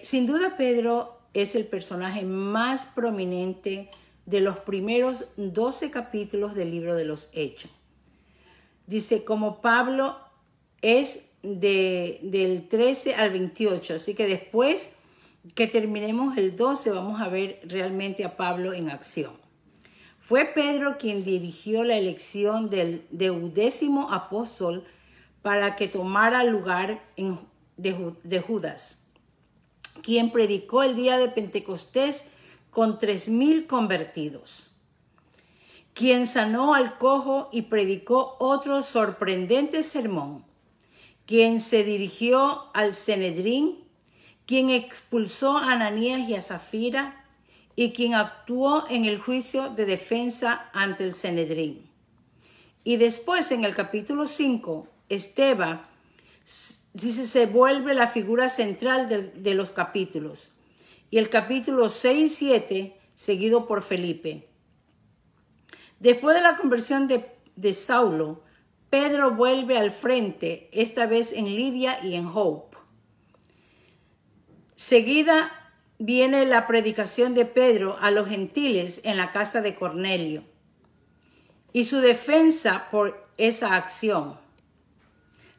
Sin duda, Pedro es el personaje más prominente de los primeros 12 capítulos del libro de los Hechos. Dice, como Pablo es del 13 al 28, así que después que terminemos el 12 vamos a ver realmente a Pablo en acción. Fue Pedro quien dirigió la elección del 10º apóstol para que tomara lugar de Judas, quien predicó el día de Pentecostés con 3,000 convertidos, quien sanó al cojo y predicó otro sorprendente sermón, quien se dirigió al Sanedrín, quien expulsó a Ananías y a Zafira, y quien actuó en el juicio de defensa ante el Sanedrín. Y después, en el capítulo 5, Esteban se vuelve la figura central de los capítulos. Y el capítulo 6 y 7, seguido por Felipe. Después de la conversión de Saulo, Pedro vuelve al frente, esta vez en Lidia y en Jope. Seguida viene la predicación de Pedro a los gentiles en la casa de Cornelio y su defensa por esa acción.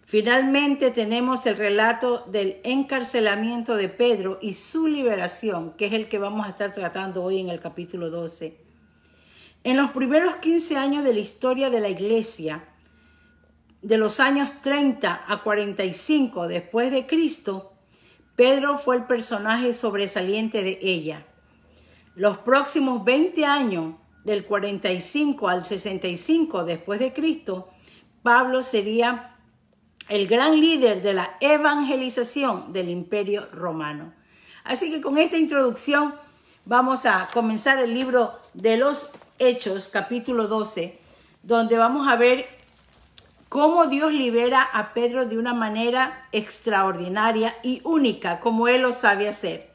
Finalmente tenemos el relato del encarcelamiento de Pedro y su liberación, que es el que vamos a estar tratando hoy en el capítulo 12. En los primeros 15 años de la historia de la iglesia, de los años 30 a 45 después de Cristo, Pedro fue el personaje sobresaliente de ella. Los próximos 20 años, del 45 al 65 después de Cristo, Pablo sería el gran líder de la evangelización del Imperio Romano. Así que con esta introducción vamos a comenzar el libro de los Hechos, capítulo 12, donde vamos a ver cómo Dios libera a Pedro de una manera extraordinaria y única, como Él lo sabe hacer.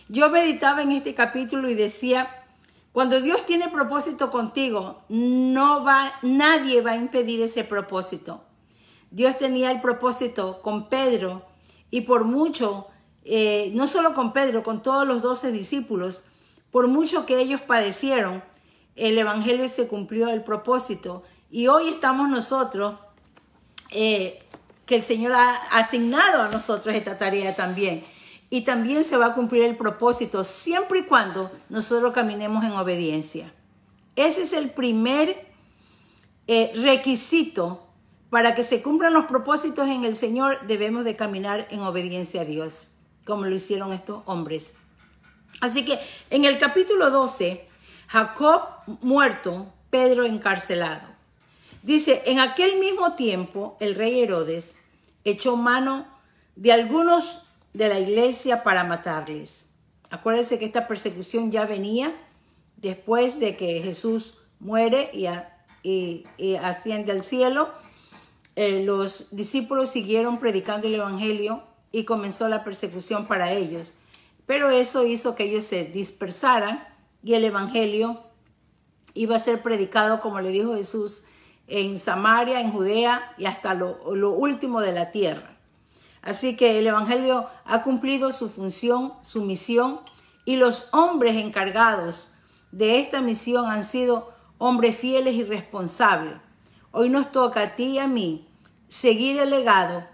Yo meditaba en este capítulo y decía, cuando Dios tiene propósito contigo, nadie va a impedir ese propósito. Dios tenía el propósito con Pedro y por mucho, no solo con Pedro, con todos los 12 discípulos, por mucho que ellos padecieron, el evangelio se cumplió el propósito. Y hoy estamos nosotros, que el Señor ha asignado a nosotros esta tarea también. Y también se va a cumplir el propósito siempre y cuando nosotros caminemos en obediencia. Ese es el primer requisito para que se cumplan los propósitos en el Señor. Debemos de caminar en obediencia a Dios, como lo hicieron estos hombres. Así que en el capítulo 12, Jacob muerto, Pedro encarcelado. Dice, en aquel mismo tiempo, el rey Herodes echó mano de algunos de la iglesia para matarles. Acuérdense que esta persecución ya venía después de que Jesús muere y asciende al cielo. Los discípulos siguieron predicando el evangelio y comenzó la persecución para ellos. Pero eso hizo que ellos se dispersaran y el evangelio iba a ser predicado, como le dijo Jesús, en Samaria, en Judea y hasta lo último de la tierra. Así que el evangelio ha cumplido su función, su misión, y los hombres encargados de esta misión han sido hombres fieles y responsables. Hoy nos toca a ti y a mí seguir el legado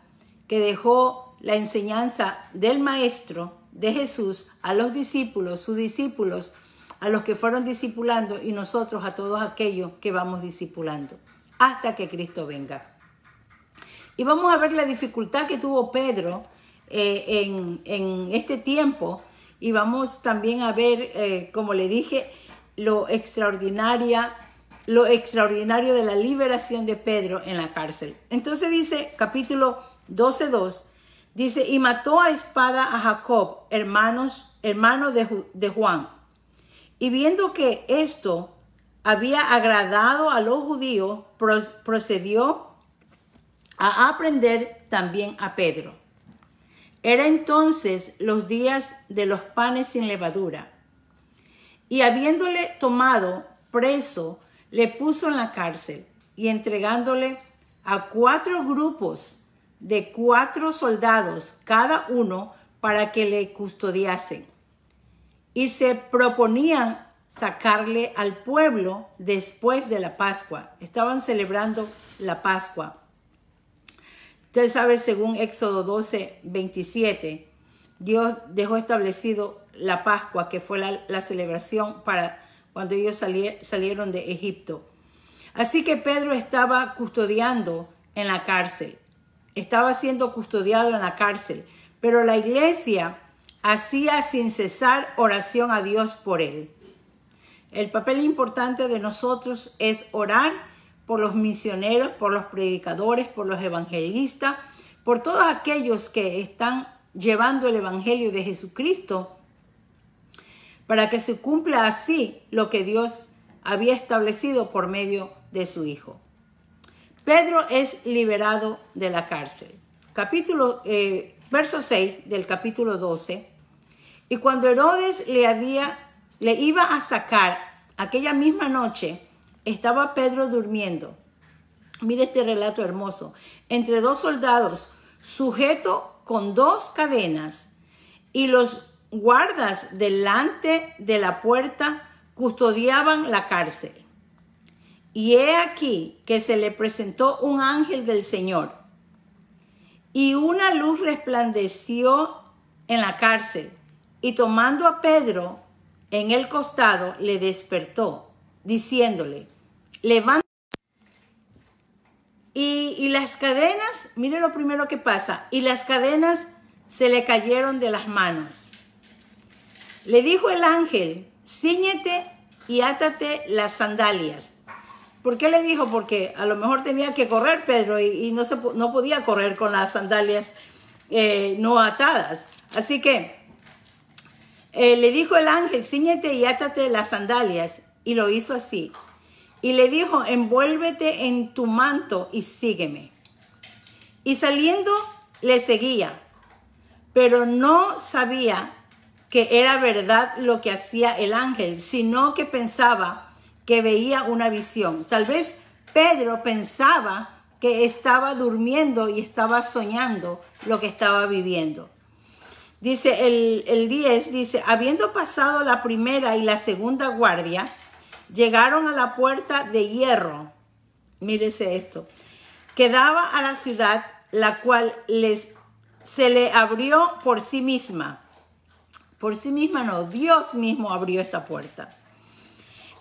que dejó la enseñanza del Maestro, de Jesús, a los discípulos, sus discípulos, a los que fueron discipulando y nosotros a todos aquellos que vamos discipulando, hasta que Cristo venga. Y vamos a ver la dificultad que tuvo Pedro en este tiempo, y vamos también a ver, como le dije, lo extraordinario de la liberación de Pedro en la cárcel. Entonces dice, capítulo 12:2, dice, y mató a espada a Jacob, hermano de Juan. Y viendo que esto había agradado a los judíos, procedió a aprender también a Pedro. Era entonces los días de los panes sin levadura. Y habiéndole tomado preso, le puso en la cárcel y entregándole a 4 grupos de 4 soldados cada uno para que le custodiasen. Y se proponían sacarle al pueblo después de la Pascua. Estaban celebrando la Pascua. Usted sabe, según Éxodo 12, 27, Dios dejó establecido la Pascua, que fue la celebración para cuando ellos salieron de Egipto. Así que Pedro estaba custodiando en la cárcel. Estaba siendo custodiado en la cárcel. Pero la iglesia hacía sin cesar oración a Dios por él. El papel importante de nosotros es orar por los misioneros, por los predicadores, por los evangelistas, por todos aquellos que están llevando el evangelio de Jesucristo, para que se cumpla así lo que Dios había establecido por medio de su Hijo. Pedro es liberado de la cárcel. Verso 6 del capítulo 12. Y cuando Herodes le iba a sacar aquella misma noche, estaba Pedro durmiendo. Mire este relato hermoso. Entre dos soldados, sujeto con dos cadenas, y los guardas delante de la puerta custodiaban la cárcel. Y he aquí que se le presentó un ángel del Señor, y una luz resplandeció en la cárcel, y tomando a Pedro en el costado, le despertó, diciéndole, levántate. Y las cadenas, mire lo primero que pasa, y las cadenas se le cayeron de las manos. Le dijo el ángel, cíñete y átate las sandalias. ¿Por qué le dijo? Porque a lo mejor tenía que correr Pedro y no podía correr con las sandalias no atadas. Así que le dijo el ángel, cíñete y átate las sandalias, y lo hizo así. Y le dijo, envuélvete en tu manto y sígueme. Y saliendo le seguía, pero no sabía que era verdad lo que hacía el ángel, sino que pensaba que veía una visión. Tal vez Pedro pensaba que estaba durmiendo y estaba soñando lo que estaba viviendo. Dice el 10, dice, habiendo pasado la primera y la segunda guardia, llegaron a la puerta de hierro, mírese esto, que daba a la ciudad, la cual se le abrió por sí misma. Por sí misma no, Dios mismo abrió esta puerta.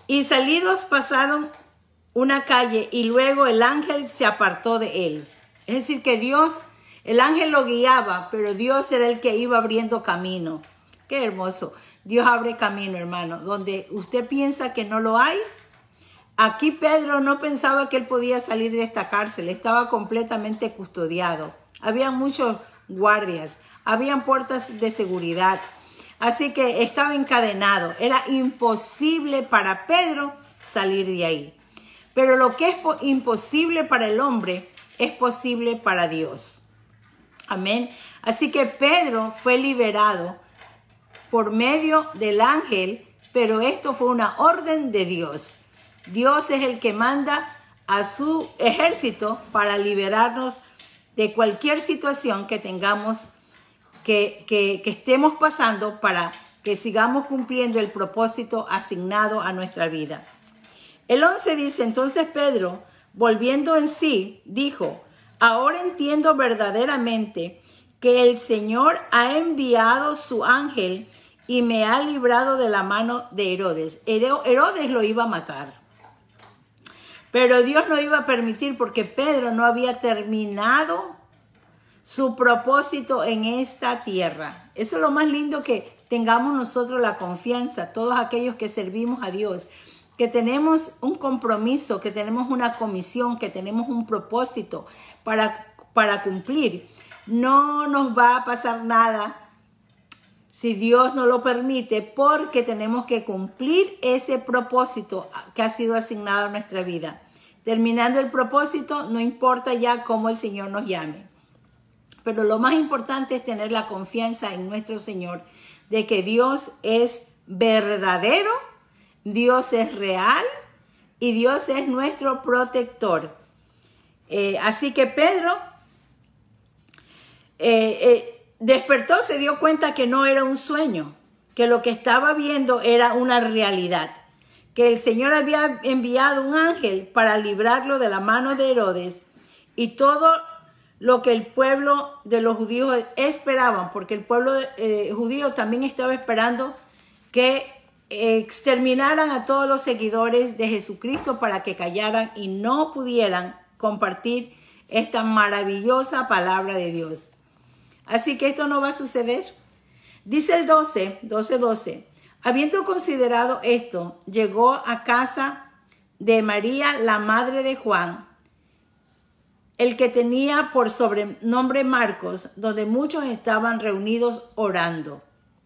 Y salidos pasaron una calle y luego el ángel se apartó de él. Es decir, que el ángel lo guiaba, pero Dios era el que iba abriendo camino. Qué hermoso. Dios abre camino, hermano. Donde usted piensa que no lo hay, aquí Pedro no pensaba que él podía salir de esta cárcel. Estaba completamente custodiado. Había muchos guardias, habían puertas de seguridad. Así que estaba encadenado. Era imposible para Pedro salir de ahí. Pero lo que es imposible para el hombre es posible para Dios. Amén. Así que Pedro fue liberado por medio del ángel, pero esto fue una orden de Dios. Dios es el que manda a su ejército para liberarnos de cualquier situación que tengamos, que estemos pasando, para que sigamos cumpliendo el propósito asignado a nuestra vida. El 11 dice, entonces Pedro, volviendo en sí, dijo, ahora entiendo verdaderamente que el Señor ha enviado su ángel y me ha librado de la mano de Herodes. Herodes lo iba a matar, pero Dios no iba a permitir, porque Pedro no había terminado su propósito en esta tierra. Eso es lo más lindo, que tengamos nosotros la confianza, todos aquellos que servimos a Dios, que tenemos un compromiso, que tenemos una comisión, que tenemos un propósito para cumplir. No nos va a pasar nada si Dios no lo permite, porque tenemos que cumplir ese propósito que ha sido asignado a nuestra vida. Terminando el propósito, no importa ya cómo el Señor nos llame. Pero lo más importante es tener la confianza en nuestro Señor, de que Dios es verdadero, Dios es real y Dios es nuestro protector. Así que Pedro despertó, se dio cuenta que no era un sueño, que lo que estaba viendo era una realidad, que el Señor había enviado un ángel para librarlo de la mano de Herodes y todo lo que el pueblo de los judíos esperaban, porque el pueblo judío también estaba esperando que exterminaran a todos los seguidores de Jesucristo para que callaran y no pudieran compartir esta maravillosa palabra de Dios. Así que esto no va a suceder. Dice el 12. Habiendo considerado esto, llegó a casa de María, la madre de Juan, el que tenía por sobrenombre Marcos, donde muchos estaban reunidos orando.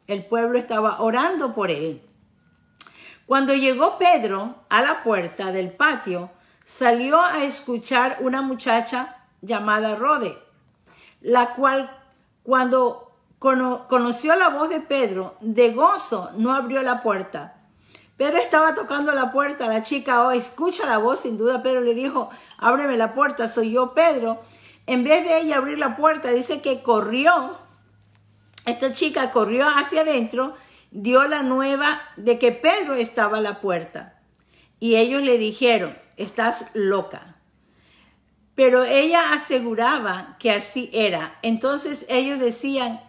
El pueblo estaba orando por él. Cuando llegó Pedro a la puerta del patio, salió a escuchar una muchacha llamada Rode, la cual cuando conoció la voz de Pedro, de gozo no abrió la puerta. Pedro estaba tocando la puerta, la chica escucha la voz, sin duda Pedro le dijo, ábreme la puerta, soy yo Pedro. En vez de ella abrir la puerta, dice que esta chica corrió hacia adentro, dio la nueva de que Pedro estaba a la puerta. Y ellos le dijeron, estás loca. Pero ella aseguraba que así era. Entonces ellos decían,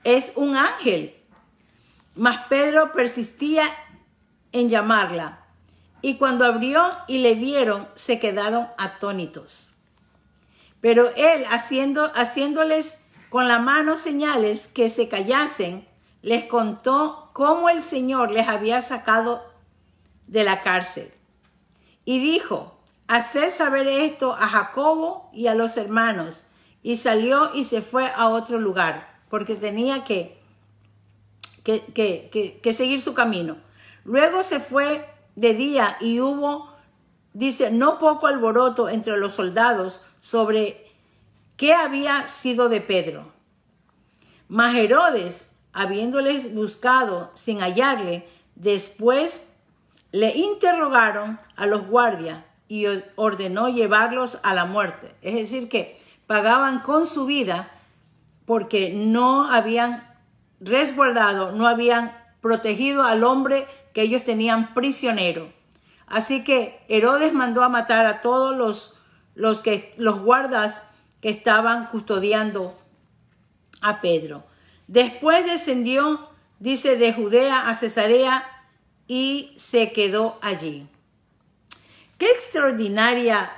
es un ángel. Mas Pedro persistía en llamarla. Y cuando abrió y le vieron, se quedaron atónitos. Pero él, haciéndoles con la mano señales que se callasen, les contó cómo el Señor les había sacado de la cárcel. Y dijo, haced saber esto a Jacobo y a los hermanos. Y salió y se fue a otro lugar, porque tenía que seguir su camino. Luego se fue de día y hubo, dice, no poco alboroto entre los soldados sobre qué había sido de Pedro. Mas Herodes, habiéndoles buscado sin hallarle, después le interrogaron a los guardias y ordenó llevarlos a la muerte. Es decir, que pagaban con su vida porque no habían resguardado, no habían protegido al hombre que ellos tenían prisionero. Así que Herodes mandó a matar a todos los guardas que estaban custodiando a Pedro. Después descendió, dice, de Judea a Cesarea y se quedó allí. Qué extraordinaria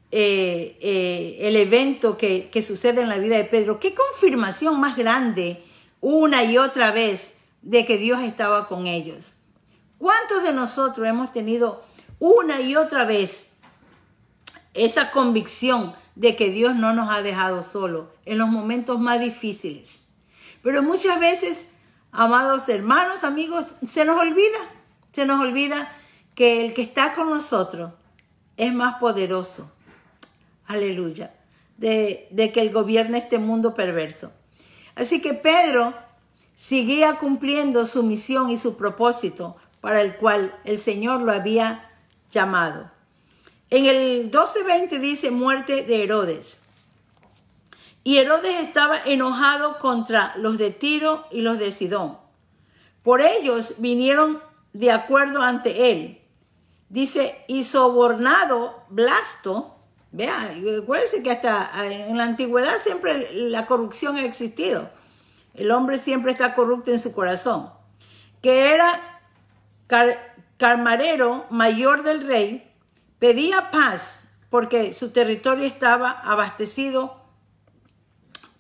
el evento que sucede en la vida de Pedro. Qué confirmación más grande una y otra vez de que Dios estaba con ellos. ¿Cuántos de nosotros hemos tenido una y otra vez esa convicción de que Dios no nos ha dejado solos en los momentos más difíciles? Pero muchas veces, amados hermanos, amigos, se nos olvida que el que está con nosotros es más poderoso, aleluya, de que él gobierne este mundo perverso. Así que Pedro seguía cumpliendo su misión y su propósito para el cual el Señor lo había llamado. En el 12:20 dice muerte de Herodes. Y Herodes estaba enojado contra los de Tiro y los de Sidón. Por ellos vinieron de acuerdo ante él. Dice, y sobornado Blasto, vea, acuérdense que hasta en la antigüedad siempre la corrupción ha existido. El hombre siempre está corrupto en su corazón. Que era camarero mayor del rey, pedía paz porque su territorio estaba abastecido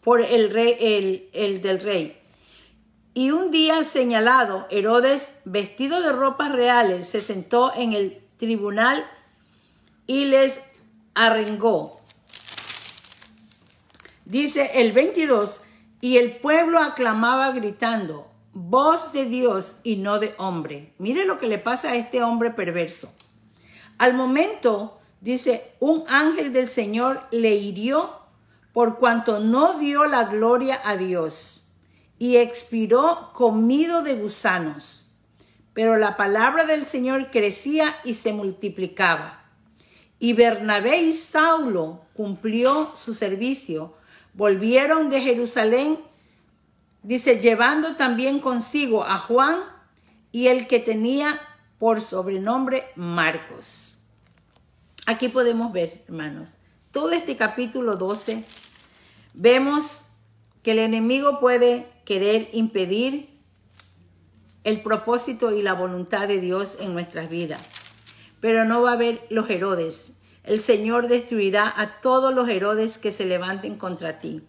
por el rey, el del rey. Y un día señalado, Herodes, vestido de ropas reales, se sentó en el tribunal y les arengó. Dice el 22, y el pueblo aclamaba gritando, voz de Dios y no de hombre. Mire lo que le pasa a este hombre perverso. Al momento, dice, un ángel del Señor le hirió por cuanto no dio la gloria a Dios y expiró comido de gusanos. Pero la palabra del Señor crecía y se multiplicaba. Y Bernabé y Saulo cumplió su servicio. Volvieron de Jerusalén Dice, llevando también consigo a Juan y el que tenía por sobrenombre Marcos. Aquí podemos ver, hermanos, todo este capítulo 12, vemos que el enemigo puede querer impedir el propósito y la voluntad de Dios en nuestras vidas. Pero no va a haber los Herodes. El Señor destruirá a todos los Herodes que se levanten contra ti.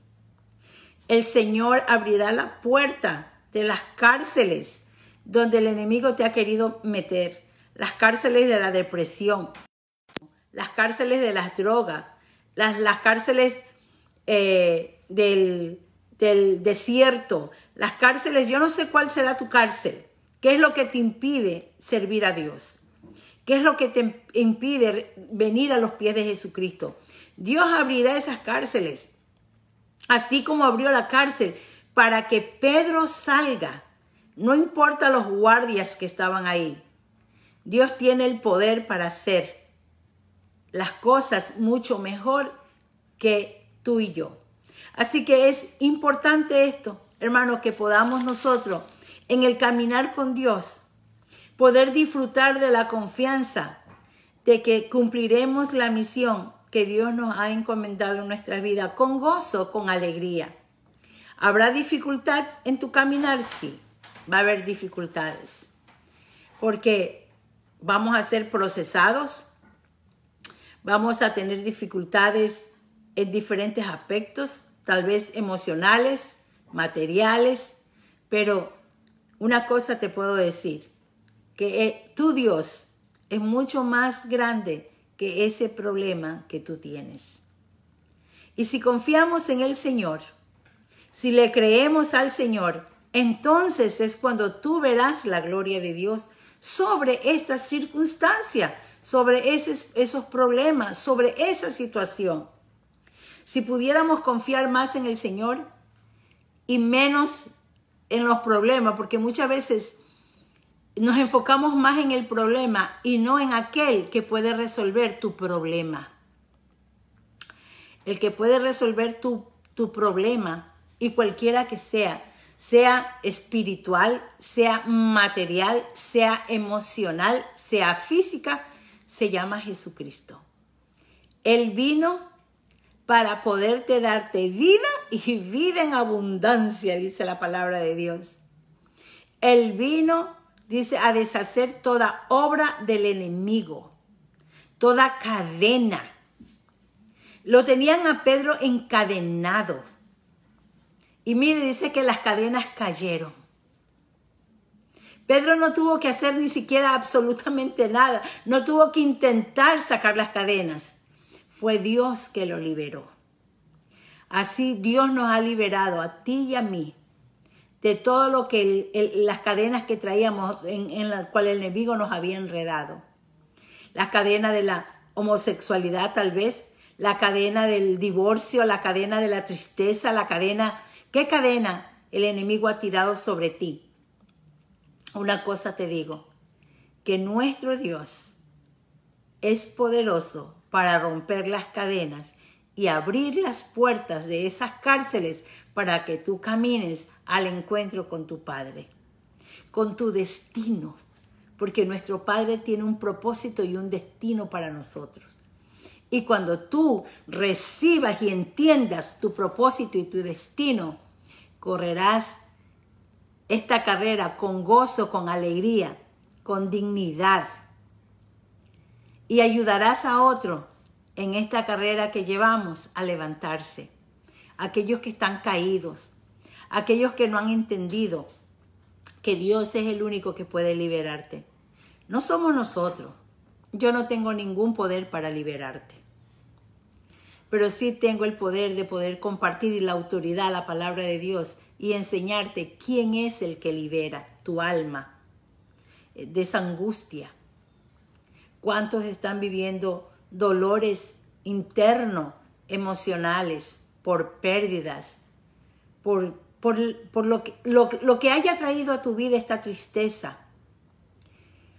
El Señor abrirá la puerta de las cárceles donde el enemigo te ha querido meter. Las cárceles de la depresión, las cárceles de las drogas, las cárceles del desierto, las cárceles, yo no sé cuál será tu cárcel. ¿Qué es lo que te impide servir a Dios? ¿Qué es lo que te impide venir a los pies de Jesucristo? Dios abrirá esas cárceles, así como abrió la cárcel para que Pedro salga. No importa los guardias que estaban ahí. Dios tiene el poder para hacer las cosas mucho mejor que tú y yo. Así que es importante esto, hermanos, que podamos nosotros en el caminar con Dios poder disfrutar de la confianza de que cumpliremos la misión que Dios nos ha encomendado en nuestra vida con gozo, con alegría. ¿Habrá dificultad en tu caminar? Sí, va a haber dificultades. Porque vamos a ser procesados, vamos a tener dificultades en diferentes aspectos, tal vez emocionales, materiales, pero una cosa te puedo decir, que tu Dios es mucho más grande que ese problema que tú tienes. Y si confiamos en el Señor, si le creemos al Señor, entonces es cuando tú verás la gloria de Dios sobre esta circunstancia, sobre esos problemas, sobre esa situación. Si pudiéramos confiar más en el Señor y menos en los problemas, porque muchas veces nos enfocamos más en el problema y no en aquel que puede resolver tu problema. El que puede resolver tu problema, y cualquiera que sea espiritual, sea material, sea emocional, sea física, se llama Jesucristo. Él vino para poderte darte vida y vida en abundancia, dice la palabra de Dios. Él vino, dice, a deshacer toda obra del enemigo, toda cadena. Lo tenían a Pedro encadenado. Y mire, dice que las cadenas cayeron. Pedro no tuvo que hacer ni siquiera absolutamente nada. No tuvo que intentar sacar las cadenas. Fue Dios que lo liberó. Así Dios nos ha liberado a ti y a mí de todo lo que las cadenas que traíamos en las cuales el enemigo nos había enredado. La cadena de la homosexualidad tal vez, la cadena del divorcio, la cadena de la tristeza, la cadena... ¿Qué cadena el enemigo ha tirado sobre ti? Una cosa te digo, que nuestro Dios es poderoso para romper las cadenas y abrir las puertas de esas cárceles para que tú camines al encuentro con tu Padre, con tu destino, porque nuestro Padre tiene un propósito y un destino para nosotros. Y cuando tú recibas y entiendas tu propósito y tu destino, correrás esta carrera con gozo, con alegría, con dignidad. Y ayudarás a otro en esta carrera que llevamos a levantarse. Aquellos que están caídos, aquellos que no han entendido que Dios es el único que puede liberarte. No somos nosotros. Yo no tengo ningún poder para liberarte. Pero sí tengo el poder de poder compartir y la autoridad, la palabra de Dios y enseñarte quién es el que libera tu alma de esa angustia. ¿Cuántos están viviendo dolores internos, emocionales, por pérdidas, por lo que haya traído a tu vida esta tristeza?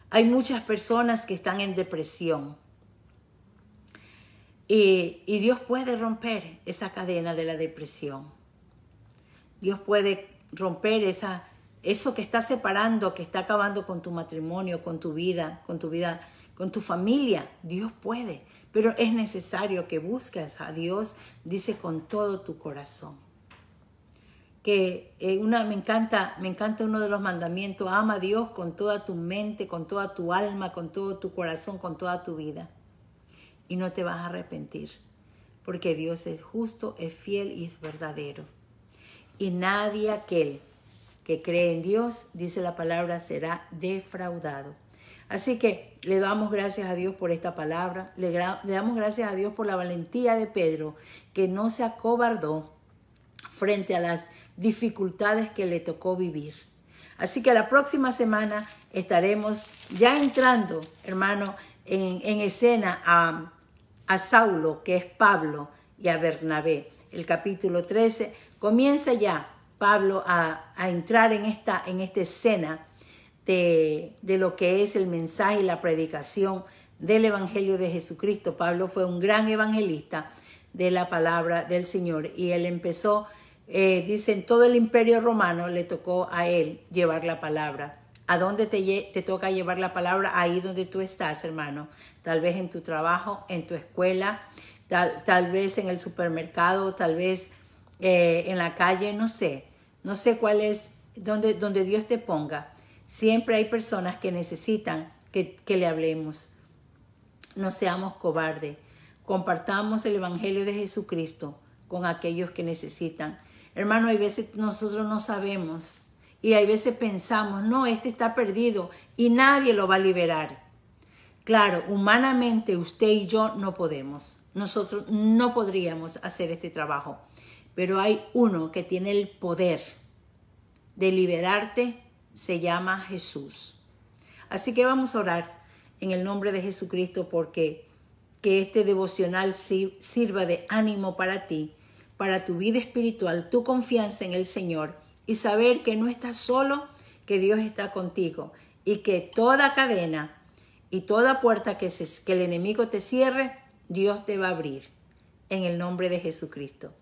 Hay muchas personas que están en depresión. Y Dios puede romper esa cadena de la depresión. Dios puede romper eso que está separando, que está acabando con tu matrimonio, con tu vida, con tu familia. Dios puede, pero es necesario que busques a Dios, dice, con todo tu corazón. Que me encanta uno de los mandamientos: ama a Dios con toda tu mente, con toda tu alma, con todo tu corazón, con toda tu vida. Y no te vas a arrepentir, porque Dios es justo, es fiel y es verdadero. Y nadie aquel que cree en Dios, dice la palabra, será defraudado. Así que le damos gracias a Dios por esta palabra, le damos gracias a Dios por la valentía de Pedro, que no se acobardó frente a las dificultades que le tocó vivir. Así que la próxima semana estaremos ya entrando, hermano, en escena a Saulo, que es Pablo, y a Bernabé. El capítulo 13 comienza ya Pablo a entrar en esta escena de lo que es el mensaje y la predicación del Evangelio de Jesucristo. Pablo fue un gran evangelista de la palabra del Señor, y él empezó, dicen, todo el imperio romano le tocó a él llevar la palabra. ¿A dónde te toca llevar la palabra? Ahí donde tú estás, hermano. Tal vez en tu trabajo, en tu escuela, tal vez en el supermercado, tal vez en la calle, no sé cuál es, donde Dios te ponga. Siempre hay personas que necesitan que le hablemos. No seamos cobardes. Compartamos el Evangelio de Jesucristo con aquellos que necesitan. Hermano, hay veces nosotros no sabemos, y hay veces pensamos, no, este está perdido y nadie lo va a liberar. Claro, humanamente usted y yo no podemos. Nosotros no podríamos hacer este trabajo. Pero hay uno que tiene el poder de liberarte, se llama Jesús. Así que vamos a orar en el nombre de Jesucristo, porque que este devocional sirva de ánimo para ti, para tu vida espiritual, tu confianza en el Señor, y saber que no estás solo, que Dios está contigo, y que toda cadena y toda puerta que el enemigo te cierre, Dios te va a abrir en el nombre de Jesucristo.